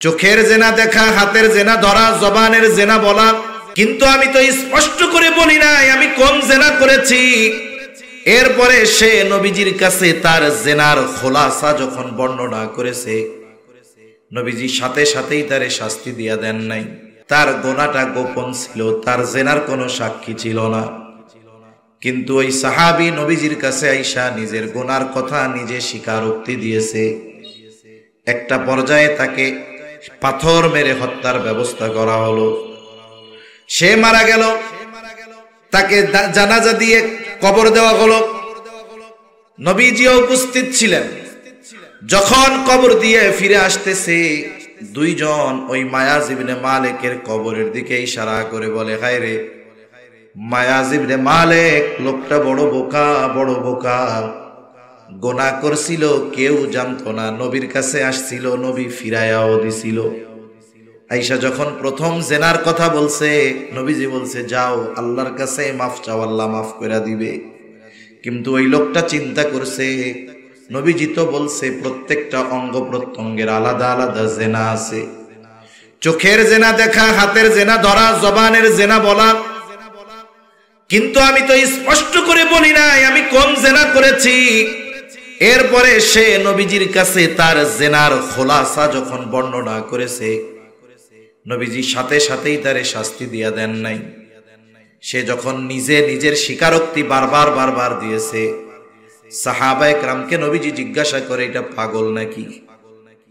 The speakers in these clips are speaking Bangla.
চোখের জেনা দেখা, হাতের জেনা ধরা, জবানের জেনা বলা, কিন্তু আমি তো স্পষ্ট করে বলি নাই আমি কোন জেনা করেছি। এরপরে সে নবীজির কাছে তার জেনার খোলাসা যখন বর্ণনা করেছে, নবীজি সাথে সাথেই তারে শাস্তি দিয়া দেন নাই। তার গোনাটা গোপন ছিল, তার জেনার কোনো সাক্ষী ছিল না। কিন্তু ওই সাহাবী নবীজির কাছে আইসা নিজের গোনার কথা নিজে স্বীকারোক্তি দিয়েছে। একটা পর্যায়ে তাকে পাথর মেরে হত্যার ব্যবস্থা করা হলো। সে মারা গেল, তাকে জানাজা দিয়ে কবর দেওয়া হলো। নবীজিও উপস্থিত ছিলেন। যখন কবর দিয়ে ফিরে আসতেছে, দুইজন ওই মায়াজ ইবনে মালিকের কবরের দিকে ইশারা করে বলে, হায় রে মায়াজ ইবনে মালিক, লোকটা বড় বোকা, বড় বোকা। গোনা করছিল, কেউ জানতো না। নবীর কাছে আসছিল, নবী ফিরায়াও দিছিল। আয়েশা যখন প্রথম জেনার কথা বলছে, নবীজি বলছে যাও আল্লাহর কাছে মাফ চাও, আল্লাহ মাফ করে দিবে। কিন্তু ওই লোকটা চিন্তা করছে, নবীজি তো বলছে প্রত্যেকটা অঙ্গ প্রত্যঙ্গের আলাদা আলাদা জেনা আছে। চোখের জেনা দেখা, হাতের জেনা ধরা, জবানের জেনা বলা, কিন্তু আমি তো স্পষ্ট করে বলি নাই আমি কোন জেনা করেছি। এরপরে সে নবীজির কাছে তার জেনার খোলাসা যখন বর্ণনা করেছে, নবীজি সাথে সাথেই তারে শাস্তি দিয়া দেন নাই। সে যখন নিজে নিজের স্বীকারোক্তি বারবার দিয়েছে, সাহাবায়ে কেরামকে নবীজি জিজ্ঞাসা করে এটা পাগল নাকি?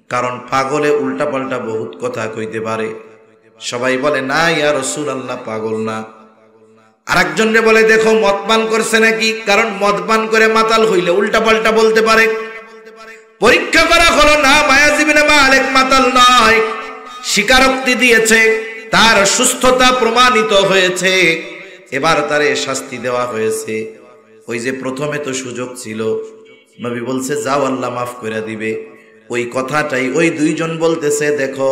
কারণ পাগলে উল্টা পাল্টা বহুত কথা কইতে পারে। সবাই বলে না ইয়া রাসূলুল্লাহ পাগল না। আরেকজনে বলে দেখো মদ পান করছে নাকি, কারণ মদ পান করে মাতাল হইলে উল্টা পাল্টা বলতে পারে। পরীক্ষা করা হলো না, মায়াজ ইবনে মালিক মাতাল নয়, স্বীকারোক্তি দিয়েছে, তার সুস্থতা প্রমাণিত হয়েছে। এবার তারে শাস্তি দেওয়া হয়েছে। ওই যে প্রথমে তো সুযোগ ছিল, নবী বলছে যাও আল্লাহ মাফ করে দিবে। ওই কথাটাই ওই দুইজন বলতেছে, দেখো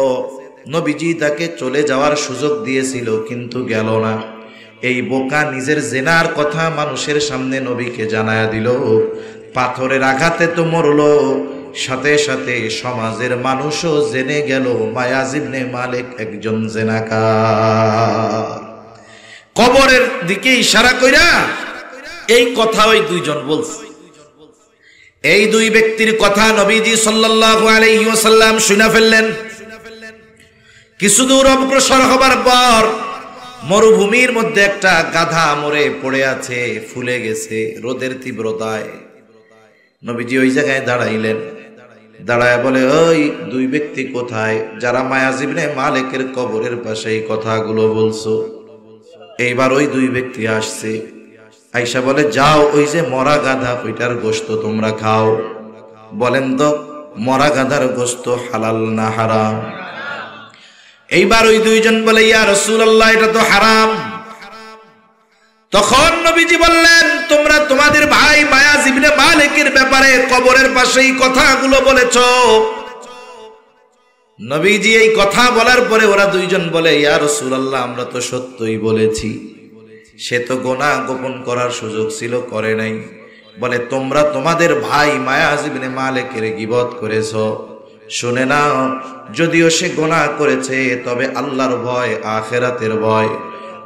নবীজি তাকে চলে যাওয়ার সুযোগ দিয়েছিল কিন্তু গেল না। এই বোকা নিজের জেনার কথা মানুষের সামনে নবীকে জানায়া দিল, পাথরের আঘাতে তো মরলো, সাথে সাথে সমাজের মানুষও জেনে গেল মায়াজ ইবনে মালিক একজন জেনাকার। কবরের দিকে ইশারা কইরা এই কথা ওই দুইজন বলছে। এই দুই ব্যক্তির কথা নবীজি সাল্লাল্লাহু আলাইহি ওয়াসাল্লাম শুনে ফেললেন। কিছু দূর অগ্রসর হবার পর মরুভূমির মধ্যে একটা গাধা মরে পড়ে আছে, ফুলে গেছে রোদের তীব্রতায়। নবীজি ওই জায়গায় দাঁড়াইলেন। দাঁড়ায় বলে, ওই দুই ব্যক্তি কোথায় যারা মায়াজ ইবনে মালিকের কবরের পাশে এই কথাগুলো বলছো? এইবার ওই দুই ব্যক্তি আসছে। আয়েশা বলে, যাও ওই যে মরা গাধা, ওইটার গোশত তোমরা খাও। বলেন তো মরা গাধার গোশত হালাল না হারাম? এইবার ওই দুইজন বলে, ইয়া রাসূলুল্লাহ এটা তো হারাম। তখন নবীজি বললেন, তোমরা তোমাদের ভাই মায়াজ ইবনে মালিকের ব্যাপারে কবরের পাশেই কথাগুলো বলেছো। নবীজি এই কথা বলার পরে ওরা দুইজন বলে, ইয়া রাসূলুল্লাহ আমরা তো সত্যই বলেছি, সে তো গুনাহ গোপন করার সুযোগ ছিল, করে নাই। বলে তোমরা তোমাদের ভাই মায়াজ ইবনে মালিকের গীবত করেছো। শুনে নাও, যদিও সে গুনাহ করেছে তবে আল্লাহর ভয়, আখিরাতের ভয়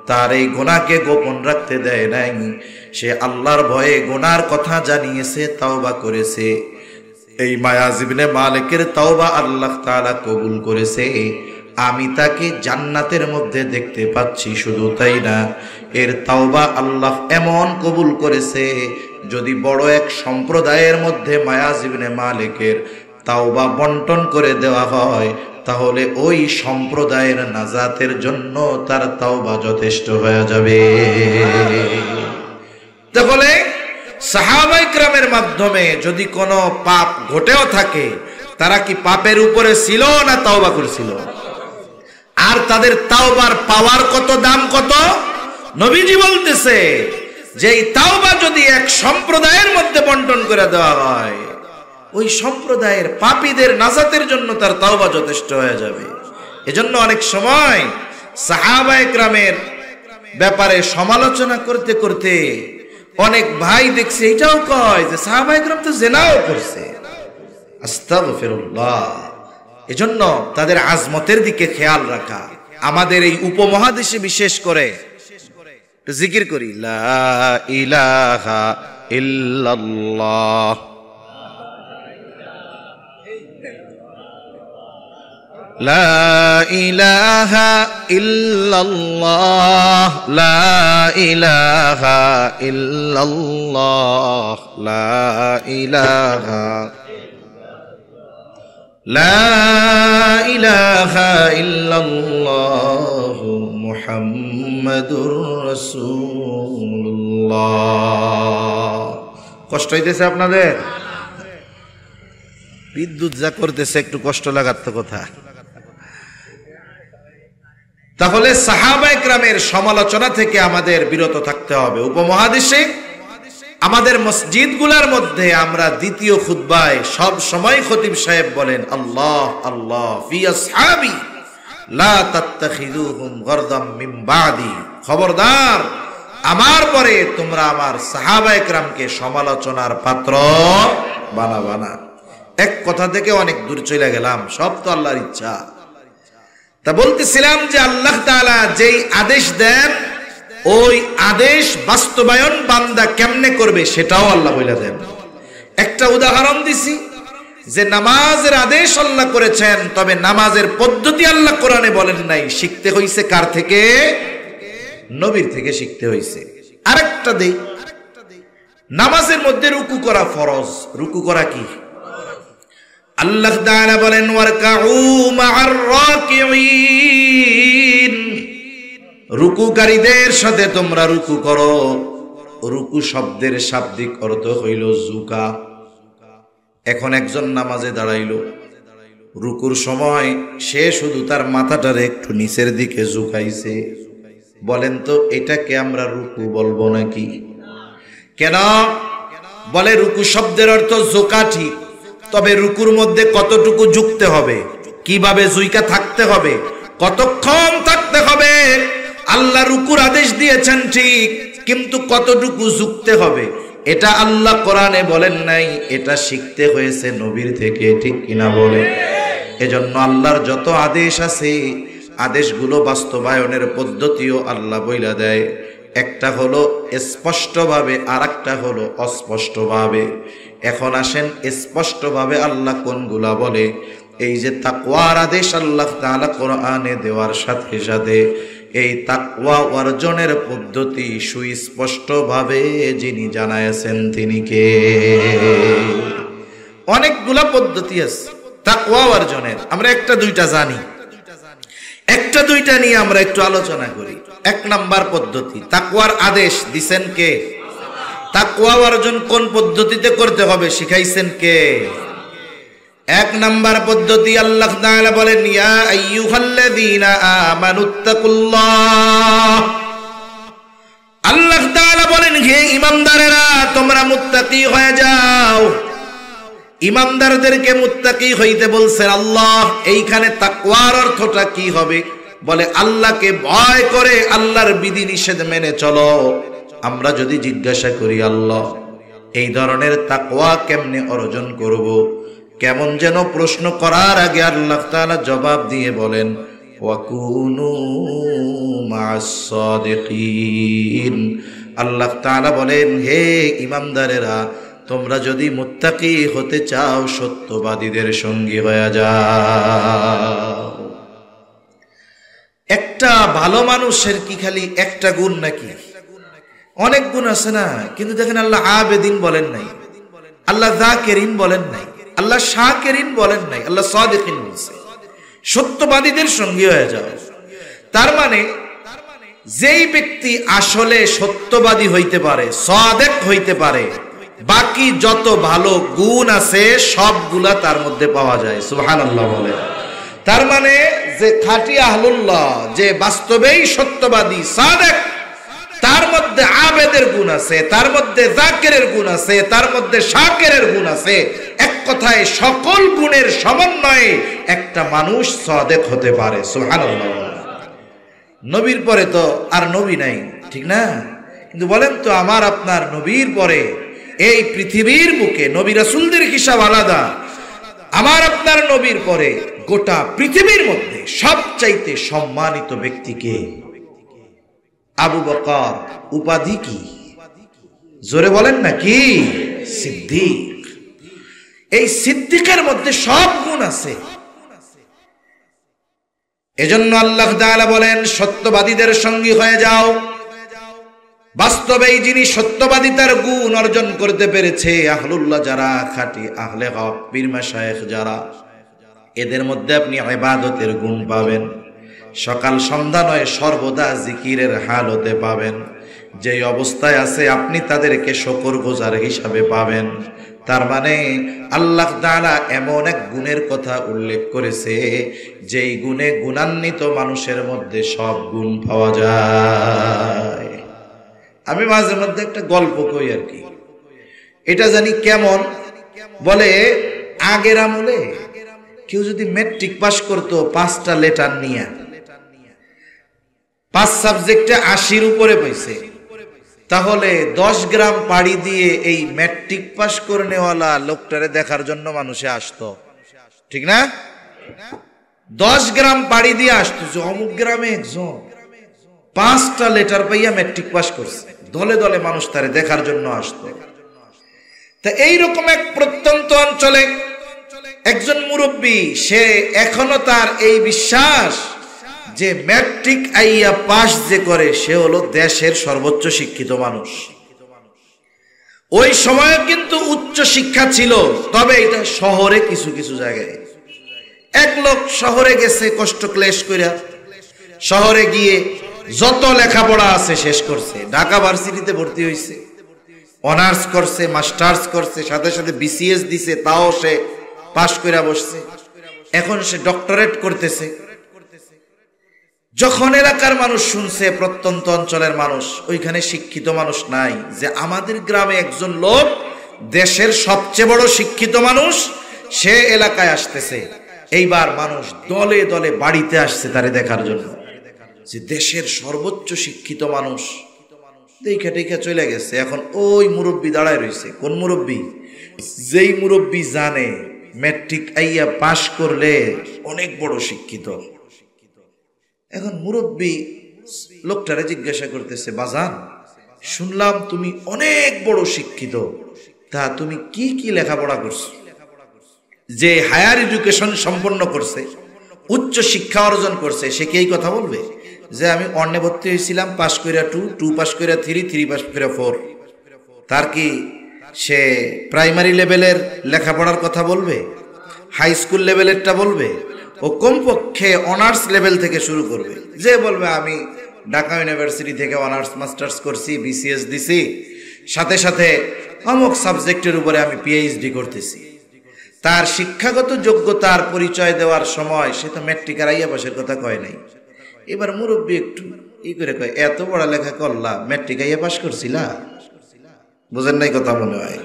তার এই গুনাহকে গোপন রাখতে দেয় নাই। সে আল্লাহর ভয়ে গুনার কথা জানিয়েছে, তাওবা করেছে। এই মায়াজ ইবনে মালিকের তাওবা আল্লাহ তাআলা কবুল করেছে। আমি তাকে জান্নাতের মধ্যে দেখতে পাচ্ছি। শুধু তাই না, এর তাওবা আল্লাহ এমন কবুল করেছে, যদি বড় এক সম্প্রদায়ের মধ্যে মায়াজ ইবনে মালিকের তাওবা বন্টন করে দেওয়া হয়, তাহলে ওই সম্প্রদায়ের নাজাতের জন্য তার তাওবা যথেষ্ট হয়ে যাবে। তাহলে সাহাবায়ে কেরামের মাধ্যমে যদি কোনো পাপ ঘটেও থাকে, তারা কি পাপের উপরে ছিল না তাওবা করেছিল? আর তাদের তাওবার পাওয়ার কত, দাম কত? নবীজি বলতেছে যে এই তাওবা যদি এক সম্প্রদায়ের মধ্যে বন্টন করে দেওয়া হয়, ওই সম্প্রদায়ের পাপীদের নাজাতের জন্য তার তাওবা যথেষ্ট হয়ে যাবে। এজন্য অনেক সময় সাহাবায়ে কেরামের ব্যাপারে সমালোচনা করতে করতে অনেক ভাই দেখছে এটাও কয় যে সাহাবায়ে কেরাম তো জিনাও করছে। আস্তাগফিরুল্লাহ, এজন্য তাদের আজমতের দিকে খেয়াল রাখা। আমাদের এই উপমহাদেশে বিশেষ করে জিকির করি, লা ইলাহা ইল্লাল্লাহ, লা ইলাহা ইল্লাল্লাহ, লা ইলাহা ইল্লাল্লাহ, লা ইলাহা, লা ইলাহা ইল্লাল্লাহ মুহাম্মাদুর রাসূলুল্লাহ। কষ্ট হইতেছে আপনাদের? বিদ্যুৎ যা করতেছে একটু কষ্ট লাগার তো কথা। তাহলে সাহাবায়ে কেরামের সমালোচনা থেকে আমাদের বিরত থাকতে হবে। উপমহাদেশে আমাদের মসজিদগুলোর মধ্যে আমরা দ্বিতীয় খুতবায় সব সময় খতিব সাহেব বলেন, আল্লাহ আল্লাহ ফি আসহাবি লা তাত্তাখিযুহুম গরদাম মিন বাদি, খবরদার আমার পরে তোমরা আমার সাহাবায়ে কেরামকে সমালোচনার পাত্র বানাবা না। এক কথা থেকে অনেক দূর চলে গেলাম, সব তো আল্লাহর ইচ্ছা। তা বলতেছিলাম যে আল্লাহ তাআলা যেই আদেশ দেন ওই আদেশ বাস্তবায়ন বান্দা কেমনে করবে সেটাও আল্লাহ বলে দেন। একটা উদাহরণ দিছি যে নামাজের আদেশ আল্লাহ করেছেন, তবে নামাজের পদ্ধতি আল্লাহ কোরআনে বলেন নাই। শিখতে হইছে কার থেকে? নবীর থেকে শিখতে হইছে। আরেকটা দেই, নামাজের মধ্যে রুকু করা ফরজ। রুকু করা কি? আল্লাহ তাআলা বলেন ওয়ারকাউ মা'আর রাকিঈন, রুকুকারীদের সাথে তোমরা রুকু করো। রুকু শব্দের শাব্দিক অর্থ হইল ঝুঁকা। এখন একজন নামাজে দাঁড়াইলো, রুকুর সময় সে শুধু তার মাথাটারে একটু নিচের দিকে ঝুঁকাইছে। বলেন তো এটাকে আমরা রুকু বলবো নাকি? কেন? বলে রুকু শব্দের অর্থ ঝুঁকা ঠিক, তবে রুকুর মধ্যে কতটুকু ঝুঁকতে হবে, কিভাবে ঝুঁকা থাকতে হবে, কতক্ষণ থাকতে হবে। আল্লাহ রুকুর আদেশ দিয়েছেন ঠিক, কিন্তু কতটুকু ঝুঁকতে হবে এটা আল্লাহ কোরআনে বলেন নাই। এটা শিখতে হয়েছে নবীর থেকে, ঠিক কিনা বলে? এজন্য আল্লাহর যত আদেশ আছে আদেশগুলো বাস্তবায়নের পদ্ধতিও আল্লাহ বইলা দেয়। একটা হলো স্পষ্টভাবে, আর একটা হলো অস্পষ্টভাবে। এখন আসেন স্পষ্টভাবে আল্লাহ কোনগুলা বলে। এই যে তাকওয়ার আদেশ আল্লাহ তাআলা কোরআনে দেওয়ার সাথে সাথে এই তাকওয়া অর্জনের পদ্ধতি সুস্পষ্টভাবে যিনি জানাইছেন তিনি কে? অনেকগুলা পদ্ধতি আছে তাকওয়া অর্জনের, আমরা একটা দুইটা জানি, একটা দুইটা নিয়ে আমরা একটু আলোচনা করি। এক নাম্বার পদ্ধতি, তাকওয়ার আদেশ দিছেন কে? তাকওয়া অর্জন কোন পদ্ধতিতে করতে হবে শিখাইছেন কে? এক নাম্বার পদ্ধতি আল্লাহ তাআলা বলেন ইয়া আইয়ুহাল্লাযীনা আমানুত্তাকুল্লাহ। আল্লাহ তাআলা বলেন হে ঈমানদারেরা তোমরা মুত্তাকি হয়ে যাও। ঈমানদারদেরকে মুত্তাকি হইতে বলছেন আল্লাহ। এইখানে তাকওয়ার অর্থটা কি হবে? বলে আল্লাহকে ভয় করে আল্লাহর বিধি নিষেধ মেনে চলো। আমরা যদি জিজ্ঞাসা করি আল্লাহ এই ধরনের তাকওয়া কেমনে অর্জন করব, কেমন যেন প্রশ্ন করার আগে আল্লাহ তাআলা জবাব দিয়ে বলেন ওয়াকুনু মা'আস সাদিকিন। আল্লাহ তাআলা বলেন হে ঈমানদারেরা তোমরা যদি মুত্তাকি হতে চাও সত্যবাদীদের সঙ্গী হয়ে যাও। একটা ভালো মানুষের কি খালি একটা গুণ নাকি? অনেক গুণ আছে না? কিন্তু দেখেন আল্লাহ আবেদিন বলেন নাই, আল্লাহ যাকিরিন বলেন নাই, আল্লাহ শাকিরিন বলেন নাই, আল্লাহ সাদিকিন বলছে। সত্যবাদীদের সঙ্গী হয়ে যাও। তার মানে যেই ব্যক্তি আসলে সত্যবাদী হইতে পারে, সাদিক হইতে পারে, বাকি যত ভালো গুণ আছে সবগুলা তার মধ্যে পাওয়া যায়। সুবহানাল্লাহ বলে। তার মানে যে খাঁটি আহলুল্লাহ, যে বাস্তবেই সত্যবাদী সাদিক, তার মধ্যে আবেদের গুণ আছে, তার মধ্যে যাকিরের গুণ আছে, তার মধ্যে শাকিরের গুণ আছে। এক কথায় সকল গুণের সমন্বয়ে একটা মানুষ সাদিক হতে পারে। সুবহানাল্লাহ। নবীর পরে তো আর নবী নাই, ঠিক না? কিন্তু বলেন তো আমার আপনার নবীর পরে এই পৃথিবীর বুকে নবী রাসূলদের হিসাব আলাদা। আমার আপনার নবীর পরে গোটা পৃথিবীর মধ্যে সবচাইতে সম্মানিত ব্যক্তিকে? আবু বকর। উপাধি কি? জোরে বলেন না কি? সিদ্দিক। এই সিদ্দিকের মধ্যে সব গুণ আছে। এজন্য আল্লাহ তাআলা বলেন, সত্যবাদীদের সঙ্গী হয়ে যাও। বাস্তবে যিনি সত্যবাদিতার গুণ অর্জন করতে পেরেছে, আহলুল্লাহ যারা, খাঁটি আহলে হক, পীর মাশায়েখ যারা, এদের মধ্যে আপনি ইবাদতের গুণ পাবেন। সকাল সন্ধ্যা নয়, সর্বদা জিকিরের হালতে পাবেন। যেই অবস্থায় আছে আপনি তাদেরকে শুকরগুজার হিসাবে পাবেন। তার মানে আল্লাহ তাআলা এমন এক গুণের কথা উল্লেখ করেছে, যেই গুণে গুণান্বিত মানুষের মধ্যে সব গুণ পাওয়া যায়। আমি মাঝে মধ্যে একটা গল্প কই আর কি, এটা জানি কেমন। বলে আগের আমলে কেউ যদি ম্যাট্রিক পাস করতো 5টা লেটার নিয়ে, 5 সাবজেক্টে 80-র উপরে পাইছে, তাহলে 10 গ্রাম পাড়ি দিয়ে এই ম্যাট্রিক পাস করে নেওয়ালা লোকটারে দেখার জন্য মানুষে আসতো, ঠিক না? 10 গ্রাম পাড়ি দিয়ে আসতো যে অমুক গ্রামে একজন 5টা লেটার পাইয়া ম্যাট্রিক পাস করছে, দলে দলে মানুষ তারে দেখার জন্য আসতো। তা এইরকম এক প্রত্যন্ত অঞ্চলে একজন মুরব্বী, সে এখনো তার এই বিশ্বাস যে ম্যাট্রিক আইয়া পাস যে করে সে হলো দেশের সর্বোচ্চ শিক্ষিত মানুষ। ওই সময় কিন্তু উচ্চ শিক্ষা ছিল, তবে এটা শহরে কিছু কিছু জায়গায়। এক লোক শহরে গেছে কষ্ট ক্লেশ কইরা, শহরে গিয়ে যত লেখাপড়া আছে শেষ করছে, ঢাকা ভার্সিটিতে ভর্তি হয়েছে, অনার্স করছে, মাস্টার্স করছে, সাথে সাথে বিসিএস দিছে, তাও সে পাস কইরা বসছে। এখন সে ডক্টরেট করতেছে। যখন এলাকার মানুষ শুনছে, প্রত্যন্ত অঞ্চলের মানুষ, ওইখানে শিক্ষিত মানুষ নাই, যে আমাদের গ্রামে একজন লোক দেশের সবচেয়ে বড় শিক্ষিত মানুষ, সে এলাকায় আসতেছে, এইবার মানুষ দলে দলে বাড়িতে আসছে তারে দেখার জন্য, যে দেশের সর্বোচ্চ শিক্ষিত মানুষ। দেখে টেখে চলে গেছে। এখন ওই মুরব্বী দাঁড়ায় রয়েছে। কোন মুরব্বী? যেই মুরব্বী জানে ম্যাট্রিক আইয়া পাশ করলে অনেক বড় শিক্ষিত। এখন মুরব্বী লোকটারে জিজ্ঞাসা করতেছে, বাজান, শুনলাম তুমি অনেক বড় শিক্ষিত, তা তুমি কি কি লেখাপড়া করছো? যে হায়ার এডুকেশন সম্পন্ন করছে, উচ্চ শিক্ষা অর্জন করছে, সে কি এই কথা বলবে যে আমি অন্যে ভর্তি হয়েছিলাম, পাস কইরা 2 পাস কইরা 3 পাস কইরা 4? তার কি সে প্রাইমারি লেভেলের লেখাপড়ার কথা বলবে? হাই স্কুল লেভেলেরটা বলবে? ও কমপক্ষে অনার্স লেভেল থেকে শুরু করবে। যে বলবে আমি ঢাকা ইউনিভার্সিটি থেকে অনার্স মাস্টার্স করছি, বিসিএস দিছি, সাথে সাথে অমুক সাবজেক্টের উপরে আমি পিএইচডি করতেছি। তার শিক্ষাগত যোগ্যতার পরিচয় দেওয়ার সময় সে তো ম্যাট্রিক আর আইয়া পাশের কথা কয় নাই। এবার মুরব্বী একটু ই করে কয়, এত পড়ালেখা করলা, ম্যাট্রিক আইয়া পাস করছিলা? বুঝেন নাই কথা মনে হয়।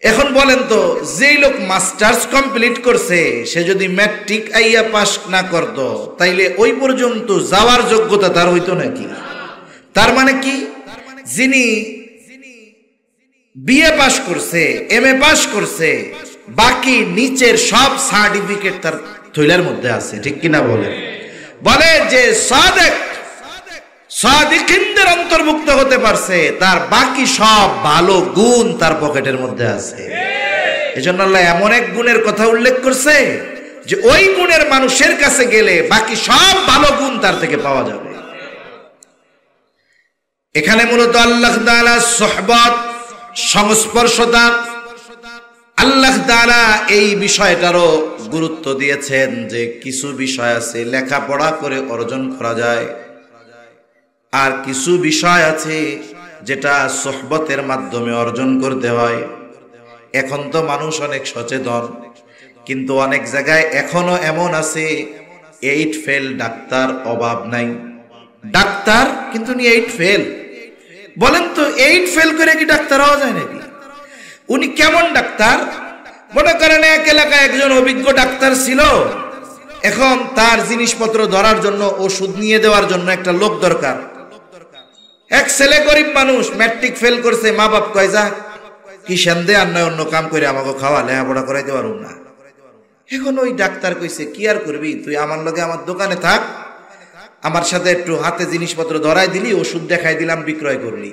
এখন বলেন তো, যেই লোক মাস্টার্স কমপ্লিট করছে সে যদি ম্যাট্রিক আইয়া পাস না করত, তাইলে ওই পর্যন্ত যাওয়ার যোগ্যতা তার হইতো নাকি? তার মানে কি, যিনি বিএ পাস করছে, এমএ পাস করছে, বাকি নিচের সব সার্টিফিকেট তার থৈলার মধ্যে আছে, ঠিক কিনা বলে? বলে যে সাদিকিনদের অন্তর্ভুক্ত হতে পারছে, তার বাকি সব ভালো গুণ তার পকেটের মধ্যে আছে। এজন্য আল্লাহ এমন এক গুণের কথা উল্লেখ করছে যে ওই গুণের মানুষের কাছে গেলে বাকি সব ভালো গুণ তার থেকে পাওয়া যাবে। এখানে মূলত আল্লাহ তাআলা সুহবত, সংস্পর্শতা, আল্লাহ তাআলা এই বিষয়টারও গুরুত্ব দিয়েছেন যে কিছু বিষয় আছে লেখাপড়া করে অর্জন করা যায়, আর কিছু বিষয় আছে যেটা সুহবতের মাধ্যমে অর্জন করতে হয়। এখন তো মানুষ অনেক সচেতন, কিন্তু অনেক জায়গায় এখনো এমন আছে 8 ফেল ডাক্তার অভাব নাই। ডাক্তার কিন্তু 8 ফেল। বলেন তো 8 ফেল করে কি ডাক্তার হওয়া যায় নাকি? উনি কেমন ডাক্তার? মনে করেন এক এলাকায় একজন অভিজ্ঞ ডাক্তার ছিল, এখন তার জিনিসপত্র ধরার জন্য, ওষুধ নিয়ে দেওয়ার জন্য একটা লোক দরকার। এক ছেলে গরিব মানুষ, ম্যাট্রিক ফেল করছে, মা বাপ কয় যা কি সেন্দে আর নয় অন্য কাম করে আমাকে খাওয়া, লেখাপড়া করাইতে পারুন না। এখন ওই ডাক্তার কইছে কি আর করবি, তুই আমার লগে আমার দোকানে থাক, আমার সাথে একটু হাতে জিনিসপত্র ধরাই দিলি, ওষুধ দেখাই দিলাম, বিক্রয় করলি।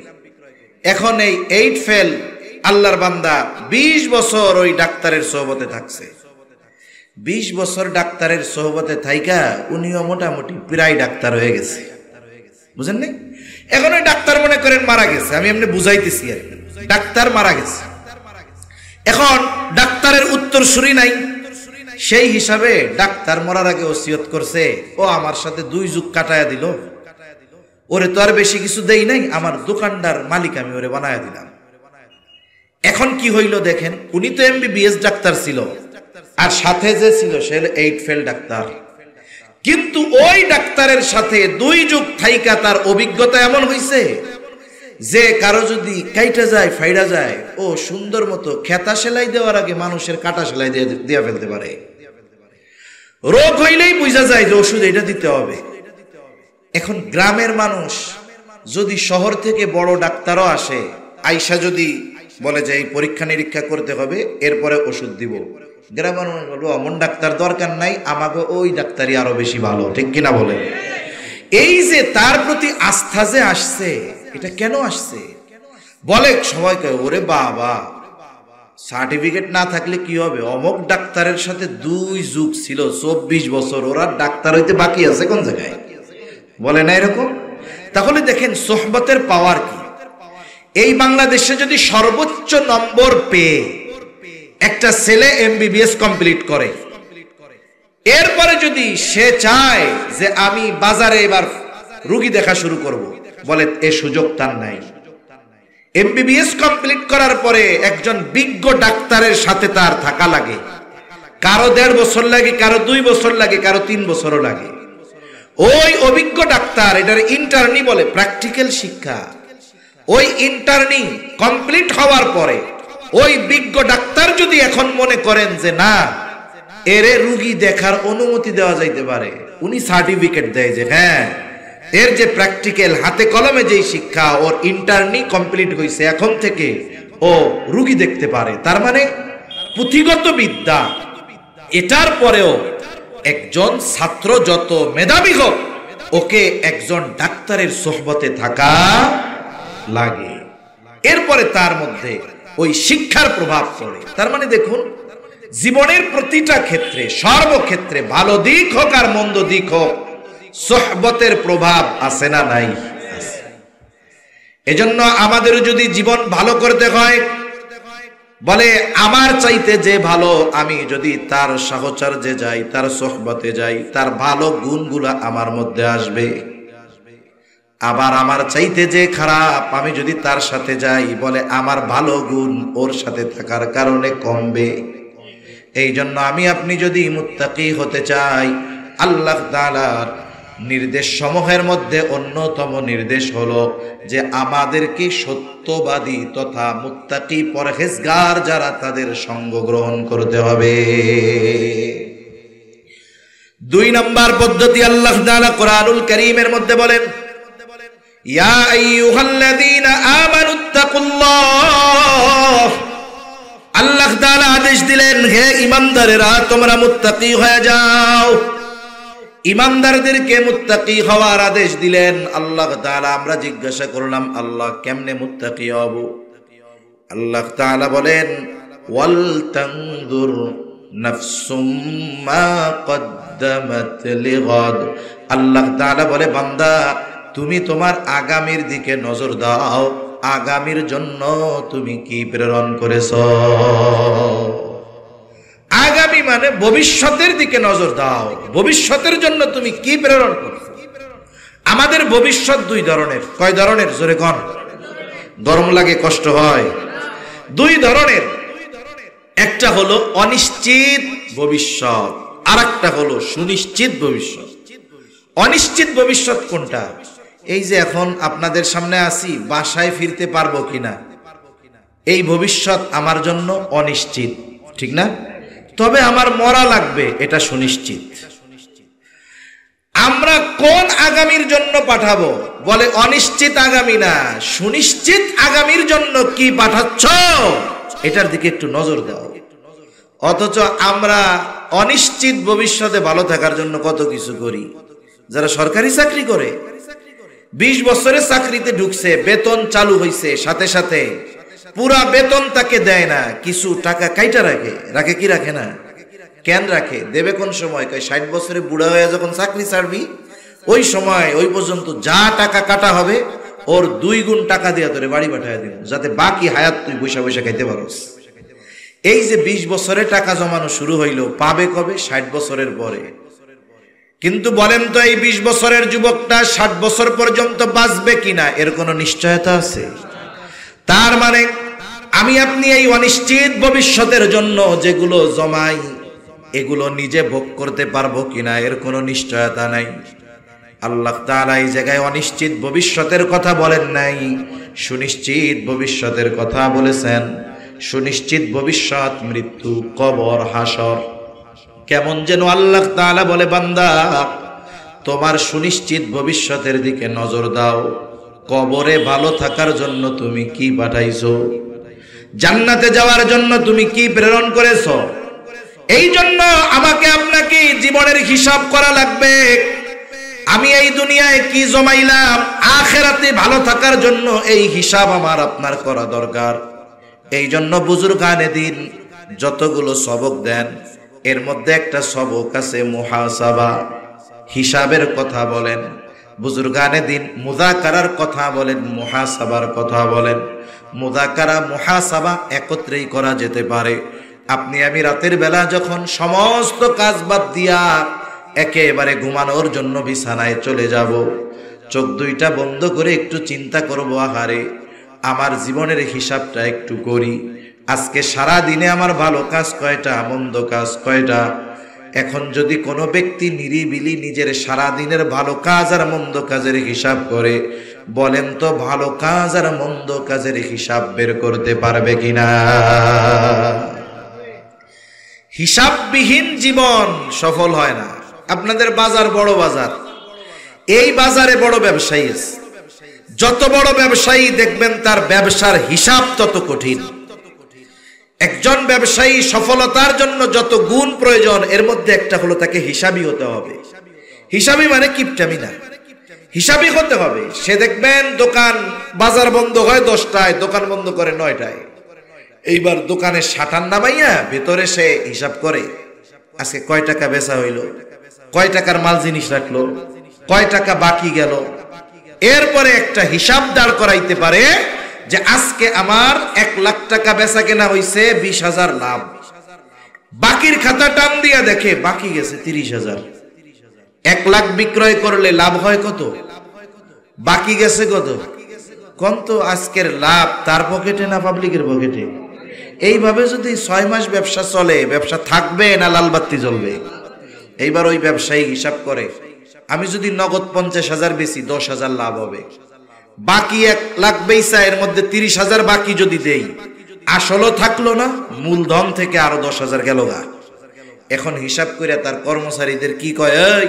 এখন এই 8 ফেল আল্লাহর বান্দা 20 বছর ওই ডাক্তারের সোহবতে থাকছে। 20 বছর ডাক্তারের সোহবতে থাইকা উনিও মোটামুটি প্রায় ডাক্তার হয়ে গেছে, বুঝেন নাই? এখন ওই ডাক্তার মনে করেন মারা গেছে, আমি এমনি বুঝাইতেছি আর কি, ডাক্তার মারা গেছে। এখন ডাক্তারের উত্তর শুরি নাই, সেই হিসাবে ডাক্তার মরার আগে ওসিয়ত করছে, ও আমার সাথে 2 যুগ কাটায়া দিল, ওরে তো আর বেশি কিছু দেই নাই, আমার দোকানদার মালিক আমি ওরে বানায়া দিলাম। এখন কি হইল দেখেন, উনি তো MBBS ডাক্তার ছিল, আর সাথে যে ছিল সে 8 ফেল ডাক্তার। কিন্তু ওই ডাক্তারের সাথে 2 যুগ থাইকা তার অভিজ্ঞতা এমন হইছে যে কারো যদি কাইটা যায়, ফাইডা যায়, ও সুন্দর মতো খেতা সেলাই দেওয়ার আগে মানুষের কাটা সেলাই দিয়ে ফেলতে পারে। রোগ হইলেই বুঝা যায় যে ওষুধ এটা দিতে হবে। এখন গ্রামের মানুষ যদি শহর থেকে বড় ডাক্তারও আসে, আইসা যদি বলে যে এই পরীক্ষা নিরীক্ষা করতে হবে, এরপরে ওষুধ দিব, গ্রামের মানুষ বলবো অমন ডাক্তার দরকার নাই, আমাকে ওই ডাক্তারই আরো বেশি ভালো, ঠিক কিনা বলে? এই যে তার প্রতি আস্থা যে আসছে, এটা কেন আসছে? বলে সবাই কয় ওরে বাবা, সার্টিফিকেট না থাকলে কি হবে, অমুক ডাক্তারের সাথে 2 যুগ ছিল, 24 বছর, ওরা ডাক্তার হইতে বাকি আছে কোন জায়গায়, বলে না এরকম? তাহলে দেখেন সোহবতের পাওয়ার কি। এই বাংলাদেশে যদি সর্বোচ্চ নম্বর পেয়ে একটা ছেলে MBBS কমপ্লিট করে, এরপরে যদি সে চায় যে আমি বাজারে এবার রোগী দেখা শুরু করব, বলে এ সুযোগ তার নাই। MBBS কমপ্লিট করার পরে একজন বিজ্ঞ ডাক্তারের সাথে তার থাকা লাগে, কারো 1.5 বছর লাগে, কারো 2 বছর লাগে, কারো 3 বছরও লাগে। ওই অভিজ্ঞ ডাক্তার, এটার ইন্টার্নি বলে, প্র্যাকটিক্যাল শিক্ষা। ওই ইন্টার্নি কমপ্লিট হওয়ার পরে ওই বিজ্ঞ ডাক্তার যদি এখন মনে করেন যে না, এরে রোগী দেখার অনুমতি দেওয়া যাইতে পারে, উনি সার্টিফিকেট দেয় যে হ্যাঁ, এর যে প্র্যাকটিক্যাল হাতে কলমে যেই শিক্ষা, ওর ইন্টার্নি কমপ্লিট হয়েছে, এখন থেকে ও রোগী দেখতে পারে, তার মানে পুঁথিগত বিদ্যা। এটার পরেও একজন ছাত্র যত মেধাবী হোক, ওকে একজন ডাক্তারের সোহবতে থাকা লাগে, এরপরে তার মধ্যে ওই শিক্ষার প্রভাব পড়ে। তার মানে দেখুন, জীবনের প্রতিটা ক্ষেত্রে, সর্বক্ষেত্রে, ভালো দিক হোক আর মন্দ দিক হোক, সোহবতের প্রভাব আছে না নাই? এজন্য আমাদের যদি জীবন ভালো করতে হয়, বলে আমার চাইতে যে ভালো, আমি যদি তার সাহচর্যে যাই, তার সোহবতে যাই, তার ভালো গুণগুলা আমার মধ্যে আসবে। আবার আমার চাইতে যে খারাপ, আমি যদি তার সাথে যাই, বলে আমার ভালো গুণ ওর সাথে থাকার কারণে কমবে। এই জন্য আমি আপনি যদি মুত্তাকি হতে চাই, আল্লাহ তাআলার নির্দেশ সমূহের মধ্যে অন্যতম নির্দেশ হলো যে আমাদেরকে সত্যবাদী তথা মুত্তাকি পরহেজগার যারা, তাদের সঙ্গ গ্রহণ করতে হবে। 2 নম্বর পদ্ধতি আল্লাহ তাআলা কোরআনুল কারীমের মধ্যে বলেন, ইয়া আইয়ুহাল্লাযীনা আমানুত্তাকুল্লাহ। আল্লাহ তাআলা আদেশ দিলেন, হে ঈমানদারেরা, তোমরা মুত্তাকি হয়ে যাও। ঈমানদারদেরকে মুত্তাকি হওয়ার আদেশ দিলেন আল্লাহ তাআলা। আমরা জিজ্ঞাসা করলাম, আল্লাহ কেমনে মুত্তাকি হব? আল্লাহ তাআলা বলেন, ওয়াল তানজুর নাফসুম মা কদ্দামাত লিগাদ। আল্লাহ তাআলা বলে, বান্দা তুমি তোমার আগামীর দিকে নজর দাও, আগামীর জন্য তুমি কি প্রেরণ করেছো। আগামী মানে ভবিষ্যতের দিকে নজর দাও, ভবিষ্যতের জন্য তুমি কি প্রেরণ করছো। আমাদের ভবিষ্যৎ 2 ধরনের। কয় ধরনের? জোরে কোন। গরম লাগে, কষ্ট হয়। 2 ধরনের। একটা হলো অনিশ্চিত ভবিষ্যৎ, আর একটা হলো সুনিশ্চিত ভবিষ্যৎ। অনিশ্চিত ভবিষ্যৎ কোনটা? এই যে এখন আপনাদের সামনে আছি, বাসায় ফিরতে পারবো কিনা, এই ভবিষ্যৎ আমার জন্য অনিশ্চিত, ঠিক না? তবে আমার মরা লাগবে, এটা সুনিশ্চিত। আমরা কোন আগামীর জন্য পাঠাবো? বলে অনিশ্চিত আগামী না, সুনিশ্চিত আগামীর জন্য কি পাঠাচ্ছ, এটার দিকে একটু নজর দাও। অথচ আমরা অনিশ্চিত ভবিষ্যতে ভালো থাকার জন্য কত কিছু করি। যারা সরকারি চাকরি করে 20 বছরের চাকরিতে ঢুকছে, বেতন চালু হইছে, সাথে সাথে পুরা বেতন তাকে দেয় না, কিছু টাকা কাইটা রাখে। রাখে কি রাখে না? কেন রাখে? দেবে কোন সময়? 60 বছরে বুড়া হয়ে যখন চাকরি ছাড়বি ওই সময় ওই পর্যন্ত যা টাকা কাটা হবে ওর 2 গুণ টাকা দিয়ে তোরে বাড়ি পাঠায় দিব, যাতে বাকি হায়াত তুই বৈশা বৈশা খাইতে পারোস। এই যে 20 বছরে টাকা জমানো শুরু হইলো, পাবে কবে? 60 বছরের পরে। কিন্তু বলেন তো এই 20 বছরের যুবকটা 60 বছর পর্যন্ত বাঁচবে কিনা এর কোনো নিশ্চয়তা আছে? তার মানে আমি আপনি এই অনিশ্চিত ভবিষ্যতের জন্য যেগুলো জমাই এগুলো নিজে ভোগ করতে পারবো কিনা এর কোনো নিশ্চয়তা নাই। আল্লাহ তাআলা এই জায়গায় অনিশ্চিত ভবিষ্যতের কথা বলেন নাই, সুনিশ্চিত ভবিষ্যতের কথা বলেছেন। সুনিশ্চিত ভবিষ্যৎ মৃত্যু, কবর, হাসর। কেমন যেন আল্লাহ তাআলা বলে, বান্দা তোমার সুনিশ্চিত ভবিষ্যতের দিকে নজর দাও। কবরে ভালো থাকার জন্য তুমি কি পাঠাইছো? জান্নাতে যাওয়ার জন্য তুমি কি প্রেরণ করেছো? এই জন্য আমাকে আপনাকে জীবনের হিসাব করা লাগবে। আমি এই দুনিয়ায় কি জমাইলাম, আখিরাতে ভালো থাকার জন্য এই হিসাব আমার আপনার করা দরকার। এই জন্য বুজুর্গানে দিন যতগুলো সবক দেন এর মধ্যে একটা সবক আছে মুহাসাবা, হিসাবের কথা বলেন। বুজুর্গানে দিন মুযাকারার কথা বলেন, মুহাসাবার কথা বলেন। মুযাকারা মুহাসাবা একত্রেই করা যেতে পারে। আপনি আমি রাতের বেলা যখন সমস্ত কাজ বাদ দিয়া একেবারে ঘুমানোর জন্য বিছানায় চলে যাব, চোখ দুইটা বন্ধ করে একটু চিন্তা করব, আহারে আমার জীবনের হিসাবটা একটু করি। আজকে সারা দিনে আমার ভালো কাজ কয়টা, মন্দ কাজ কয়টা। এখন যদি কোনো ব্যক্তি নিরিবিলি নিজের সারা দিনের ভালো কাজ আর মন্দ কাজের হিসাব করে, বলেন তো ভালো কাজ আর মন্দ কাজের হিসাব বের করতে পারবে কিনা? হিসাববিহীন জীবন সফল হয় না। আপনাদের বাজার বড় বাজার, এই বাজারে বড় ব্যবসায়ী আছে। যত বড় ব্যবসায়ী দেখবেন তার ব্যবসার হিসাব তত কঠিন। একজন ব্যবসায়ী সফলতার জন্য যত গুণ প্রয়োজন এর মধ্যে একটা হলো তাকে হিসাবী হতে হবে। হিসাবী মানে কিপটামি না, হিসাবী হতে হবে। সে দেখবেন দোকান বাজার বন্ধ হয় 10টায়, দোকান বন্ধ করে 9টায়। এইবার দোকানের শাটার নামাইয়া ভেতরে সে হিসাব করে আজকে কয় টাকা বেচা হইলো, কয় টাকার মাল জিনিস রাখলো, কয় টাকা বাকি গেল। এরপরে একটা হিসাব দাঁড় করাইতে পারে যে আজকে আমার 1 লাখ টাকা বেচা কেনা হইছে, 20,000 লাভ। বাকির খাতা টান দিয়া দেখে বাকি গেছে 30,000। 1 লাখ বিক্রয় করলে লাভ হয় কত, বাকি গেছে কত? কোন তো আজকের লাভ তার পকেটে না পাবলিকের পকেটে? এইভাবে যদি 6 মাস ব্যবসা চলে, ব্যবসা থাকবে না লালবাতি জ্বলবে? এইবার ওই ব্যবসায়ী হিসাব করে আমি যদি নগদ 50,000 বেশি 10,000 লাভ হবে, বাকি 1 লাখ বেচা এর মধ্যে 30,000 বাকি যদি দেই, আসলও থাকলো না, মূলধন থেকে আরো 10,000 গেল গা। এখন হিসাব করে তার কর্মচারীদের কি কয়, এই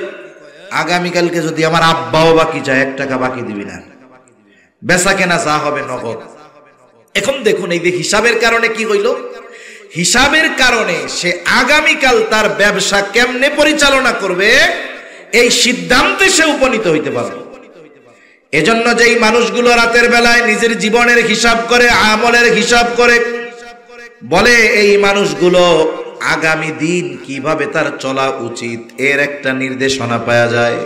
আগামীকালকে যদি আমার আব্বাও বাকি যায় 1 টাকা বাকি দিবি না, বেচা কেনা যা হবে নগদ। এখন দেখুন এই যে হিসাবের কারণে কি হইল, হিসাবের কারণে সে আগামীকাল তার ব্যবসা কেমনে পরিচালনা করবে এই সিদ্ধান্তে সে উপনীত হইতে পারবে। এজন্য যেই মানুষগুলো রাতের বেলায় নিজের জীবনের হিসাব করে, আমলের হিসাব করে, বলে এই মানুষগুলো আগামী দিন কিভাবে তার চলা উচিত এর একটা নির্দেশনা পাওয়া যায়।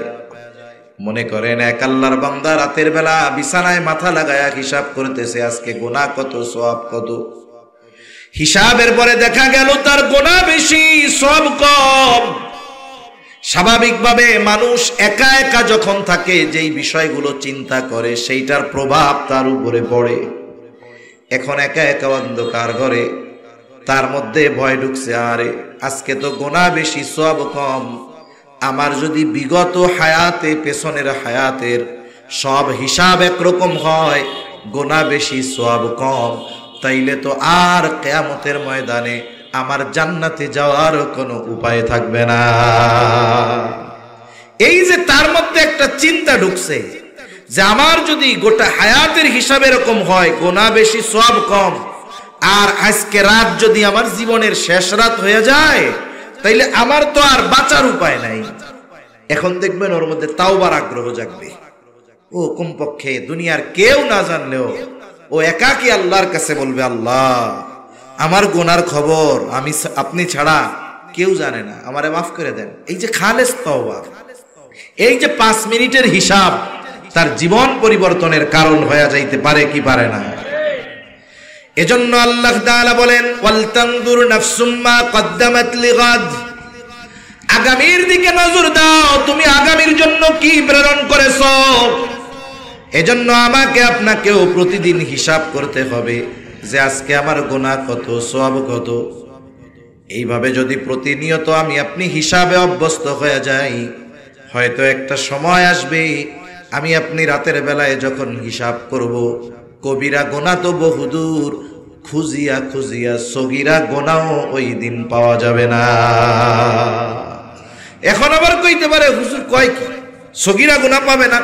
মনে করেন এক আল্লাহর বান্দা রাতের বেলা বিছানায় মাথা লাগায়া হিসাব করতেছে আজকে গুনাহ কত, সওয়াব কত। হিসাবের পরে দেখা গেল তার গুনাহ বেশি, সওয়াব কম। স্বাভাবিকভাবে মানুষ একা একা যখন থাকে যেই বিষয়গুলো চিন্তা করে সেইটার প্রভাব তার উপরে পড়ে। এখন একা একা অন্ধকার ঘরে তার মধ্যে ভয় ঢুকছে, আরে আজকে তো গুনাহ বেশি, সওয়াব কম। আমার যদি বিগত হায়াতে, পেছনের হায়াতের সব হিসাব একরকম হয়, গুনাহ বেশি সওয়াব কম, তাইলে তো আর কিয়ামতের ময়দানে আমার জান্নাতে যাওয়ার কোনো উপায় থাকবে না। এই যে তার মধ্যে একটা চিন্তা ঢুকছে যে আমার যদি গোটা হায়াতের হিসাব এরকম হয়, গুনাহ বেশি সওয়াব কম, আর আজকে রাত যদি আমার জীবনের শেষ রাত হয়ে যায়, তাইলে আমার তো আর বাঁচার উপায় নাই। এখন দেখবেন ওর মধ্যে তাওবার আগ্রহ জাগবে। ও কমপক্ষে দুনিয়ার কেউ না জানলেও ও একাকী আল্লাহর কাছে বলবে, আল্লাহ আমার গুনার খবর আপনি ছাড়া কেউ জানে না, আমারে মাফ করে দেন। এই যে খালেস তওবা, এই যে 5 মিনিটের হিসাব তার জীবন পরিবর্তনের কারণ হয়ে যাইতে পারে কি পারে না? এজন্য আল্লাহ তাআলা বলেন, ওয়াল তানজুর নাফসুম মা কদ্দামাত লিগাদ, আগামীর দিকে নজর দাও, তুমি আগামীর জন্য কি প্রেরণ করেছো। এজন্য আমাকে আপনাকেও প্রতিদিন হিসাব করতে হবে যে আজকে আমার গুনাহ কত, সওয়াব কত। এইভাবে যদি প্রতিনিয়ত আমি আপনি হিসাবে অভ্যস্ত হয়ে যাই, হয়তো একটা সময় আসবে আমি আপনি রাতের বেলায় যখন হিসাব করব, কবিরা গোনা তো বহুদূর, খুঁজিয়া খুঁজিয়া সগীরা গোনাও ওই দিন পাওয়া যাবে না। এখন আবার কইতে পারে, হুজুর কয় কি সগীরা গোনা পাবে না?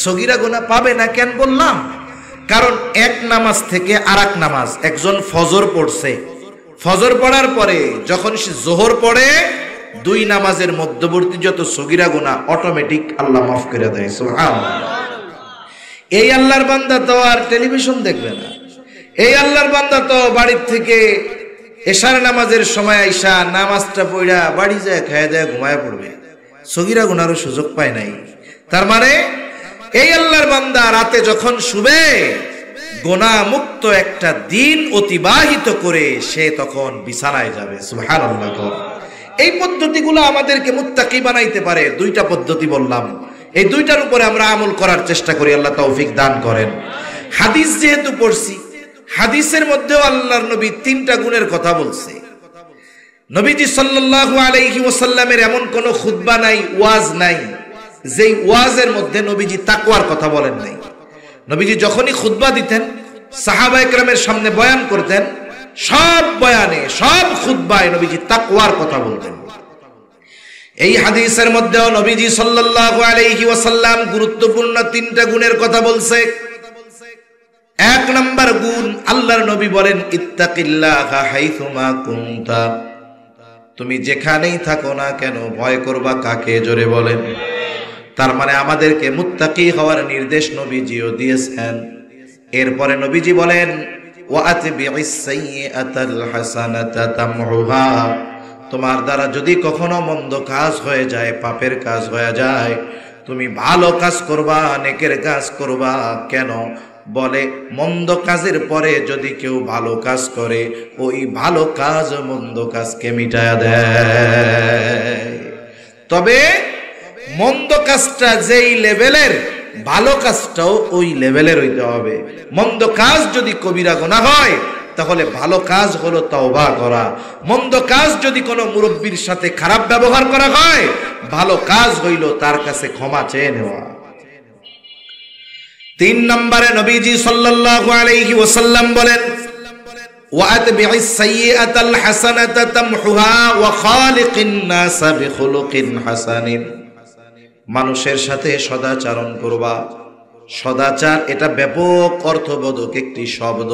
সগীরা গোনা পাবে না কেন বললাম? কারণ এক নামাজ থেকে আরেক নামাজ, একজন ফজর পড়ছে, ফজর পড়ার পরে যখন সে জোহর পড়ে, 2 নামাজের মধ্যবর্তী যত সগীরা গুনাহ অটোমেটিক আল্লাহ মাফ করে দেয়। সুবহানাল্লাহ। এই আল্লাহর বান্দা তো আর টেলিভিশন দেখবে না, এই আল্লাহর বান্দা তো বাড়ির থেকে এশার নামাজের সময় আইসা নামাজটা পড়া বাড়ি যায় খায় দেয় ঘুমায় পড়বে, সগীরা গুনারও সুযোগ পায় নাই। তার মানে এই আল্লাহর বান্দা রাতে যখন শুবে, গোনা মুক্ত একটা দিন অতিবাহিত করে সে তখন বিছানায় যাবে। সুবহানাল্লাহ। এই পদ্ধতিগুলো আমাদেরকে মুত্তাকি বানাইতে পারে। 2টা পদ্ধতি বললাম, এই 2টার উপরে আমরা আমল করার চেষ্টা করি, আল্লাহ তৌফিক দান করেন। হাদিস যেহেতু পড়ছি, হাদিসের মধ্যেও আল্লাহর নবী 3টা গুণের কথা বলছে। নবীজি সাল্লাল্লাহু আলাইহি ওয়াসাল্লামের এমন কোন খুতবা নাই, ওয়াজ নাই, যেই ওয়াজের মধ্যে নবীজি তাকওয়ার কথা বলেন নাই। নবীজি যখনই খুতবা দিতেন, সাহাবা একরামের সামনে বয়ান করতেন, সব বয়ানে সব খুতবায় নবীজি তাকওয়ার কথা বলতেন। এই হাদিসের মধ্যেও নবীজি সাল্লাল্লাহু আলাইহি ওয়াসাল্লাম গুরুত্বপূর্ণ 3টা গুণের কথা বলছে। 1 নাম্বার গুণ, আল্লাহর নবী বলেন, ইত্তাকিল্লাহা হাইথুমা কুনতা, তুমি যেখানেই থাকো না কেন ভয় করবা কাকে? জোরে বলেন। তার মানে আমাদেরকে মুত্তাকি হওয়ার নির্দেশ নবীজিও দিয়েছেন। এরপরে নবীজি বলেন, ওয়াতবিইস সাইয়্যাতাল হাসানাতা তামহুহা, তোমার দ্বারা যদি কখনো মন্দ কাজ হয়ে যায়, পাপের কাজ হয়ে যায়, তুমি ভালো কাজ করবা, নেকের কাজ করবা। কেন? বলে মন্দ কাজের পরে যদি কেউ ভালো কাজ করে, ওই ভালো কাজ মন্দ কাজকে মিটায়া দেয়। তবে মন্দ কাজটা যেই লেভেলের, ভালো কাজটাও ওই লেভেলের হইতে হবে। মন্দ কাজ যদি কবিরা গুনাহ হয়, তাহলে ভালো কাজ হলো তওবা করা। মন্দ কাজ যদি কোনো মুরব্বির সাথে খারাপ ব্যবহার করা হয়, ভালো কাজ হইল তার কাছে ক্ষমা চেয়ে নেওয়া। 3 নম্বরে নবীজি সাল্লাল্লাহু আলাইহি ওয়াসাল্লাম বলেন, ওয়াতবিইস সাইয়্যাতাল হাসানাতা তামহুহা ওয়া খালিকিন নাসা বিখুলুকিন হাসানিন, মানুষের সাথে সদাচরণ করবা। সদাচার এটা ব্যাপক অর্থবোধক একটি শব্দ।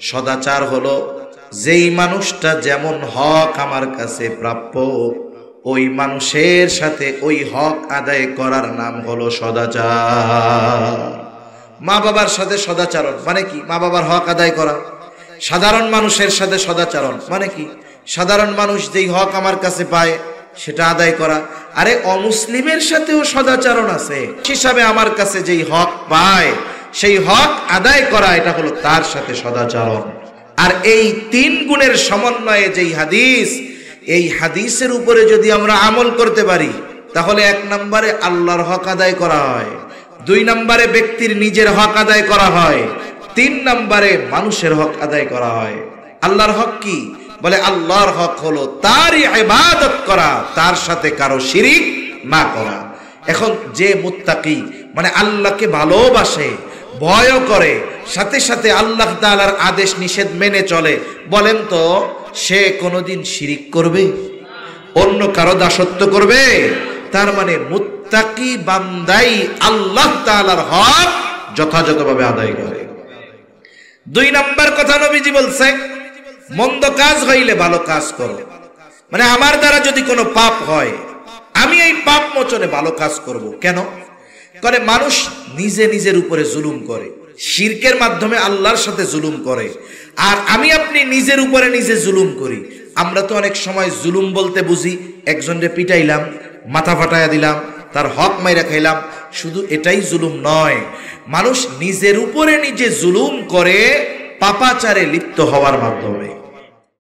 সদাচার হলো যেই মানুষটা যেমন হক আমার কাছে প্রাপ্য, ওই মানুষের সাথে ওই হক আদায় করার নাম হলো সদাচার। মা বাবার সাথে সদাচরণ মানে কি? মা বাবার হক আদায় করা। সাধারণ মানুষের সাথে সদাচরণ মানে কি? সাধারণ মানুষ যেই হক আমার কাছে পায় সেটা আদায় করা। আরে অমুসলিমের সাথেও সদাচরণ আছে, হিসাবে আমার কাছে যেই হক পায় সেই হক আদায় করা, এটা হলো তার সাথে সদাচরণ। আর এই 3 গুণের সমন্বয়ে যেই হাদিস, এই হাদিসের উপরে যদি আমরা আমল করতে পারি, তাহলে 1 নম্বরে আল্লাহর হক আদায় করা হয়, 2 নম্বরে ব্যক্তির নিজের হক আদায় করা হয়, 3 নম্বরে মানুষের হক আদায় করা হয়। আল্লাহর হক কি? বলে আল্লাহর হক হলো তারই ইবাদত করা, তার সাথে কারো শিরিক না করা। এখন যে মুত্তাকি মানে আল্লাহকে ভালোবাসে, ভয় করে, সাথে সাথে আল্লাহ তাআলার আদেশ নিষেধ মেনে চলে, বলেন তো সে কোনোদিন শিরিক করবে? অন্য কারো দাসত্ব করবে? তার মানে মুত্তাকি বান্দাই আল্লাহ তাআলার হক যথাযথভাবে আদায় করে। 2 নম্বর কথা নবীজি বলছে, মন্দ কাজ হইলে ভালো কাজ করো। মানে আমার দ্বারা যদি কোনো পাপ হয়, আমি এই পাপ মোচনে ভালো কাজ করব। কেন করে? মানুষ নিজে নিজের উপরে জুলুম করে, শিরকের মাধ্যমে আল্লাহর সাথে জুলুম করে, আর আমি আপনি নিজের উপরে নিজে জুলুম করি। আমরা তো অনেক সময় জুলুম বলতে বুঝি একজনকে পিটাইলাম, মাথা ফাটাইয়া দিলাম, তার হক মাইরা খাইলাম। শুধু এটাই জুলুম নয়, মানুষ নিজের উপরে নিজে জুলুম করে পাপাচারে লিপ্ত হওয়ার মাধ্যমে।